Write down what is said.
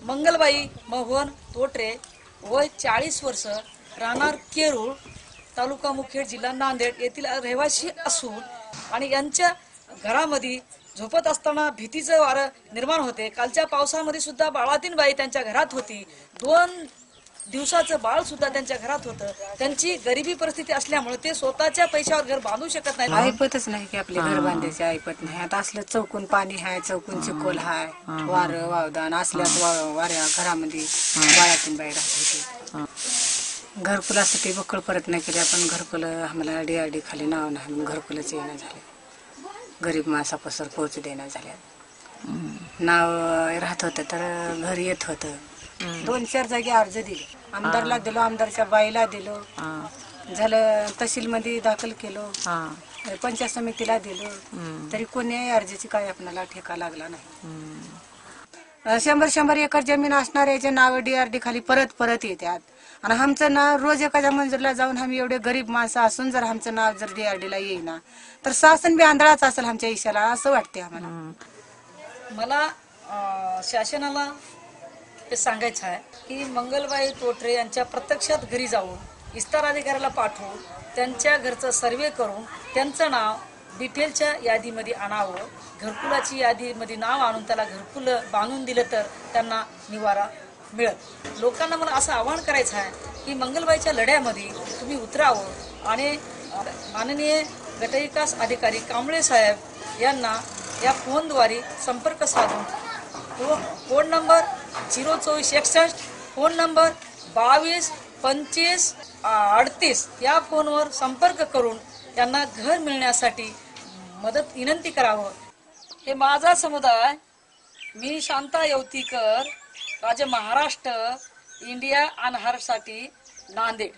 मंगलबाई मोहन तोटरे, वय 40 वर्ष, राहणार केरूळ, तालुका मुखेड, जिल्हा नांदेड येथील रहिवासी असून आणि यांच्या घरामध्ये झोपत असताना भीतीचं वारं निर्माण होते। कालच्या पावसामध्ये सुद्धा बाळातीनबाई त्यांच्या घरात होती। 2 दिवसाचं बाळ सुद्धा त्यांच्या घरात होतं। त्यांची गरिबी परिस्थिती असल्यामुळे ते स्वतःच्या पैशावर घर बांधू शकत नाही। ऐपतच नाही की आपले घर बांधायचे ऐपत नाही। आता असलं चौकून पाणी आहे, चौकून चिखोल आहे, वारं वावदान असल्याच वाऱ्या घरामध्ये बाळातीनबाई राहत होती। घरकुलासाठी बकळ परत नाही केली आपण। घरकुल आम्हाला DRD खाली नाव नाही म्हणून घरकुलच येणं झाले। गरीब माणसापासून पोहोचू देणं झाल्या। नाव राहत होतं तर घर येत होतं। 2-4 जागी अर्ज दिले, आमदारला दिलो, आमदारच्या बाईला दिलो, झालं तहसील मध्ये दाखल केलो, पंचायत समितीला दिलो, तरी कोणी अर्जाची काय आपल्याला ठेका लागला नाही। 100 एकर जमीन असणाऱ्याचे नाव DRD खाली परत येतात आणि आमचं नाव रोज एखाद्या मंजूरला जाऊन आम्ही एवढे गरीब माणसं असून जर आमचं नाव जर DRDला येईना तर शासन बी आंधळाच असेल आमच्या ईशाला, असं वाटते आम्हाला। मला शासनाला हे सांगायचं आहे की मंगलबाई तोटरे यांच्या प्रत्यक्षात घरी जाऊन विस्तार अधिकाऱ्याला पाठवून त्यांच्या घरचं सर्वे करून त्यांचं नाव डिटेलच्या यादीमध्ये आणावं। घरकुलाची यादीमध्ये नाव आणून त्याला घरकुल बांधून दिलं तर त्यांना निवारा मिळत। लोकांना मला असं आवाहन करायचं आहे की मंगलबाईच्या लढ्यामध्ये तुम्ही उतरावं आणि माननीय गटविकास अधिकारी कांबळे साहेब यांना या फोनद्वारे संपर्क साधून फोन नंबर 02461, फोन नंबर 22 25 38 या फोनवर संपर्क करून त्यांना घर मिळण्यासाठी मदत विनंती करावं। हे माझा समुदाय, मी शांता येवतीकर, राज्य महाराष्ट्र, इंडिया अनहरसाठी नांदेड।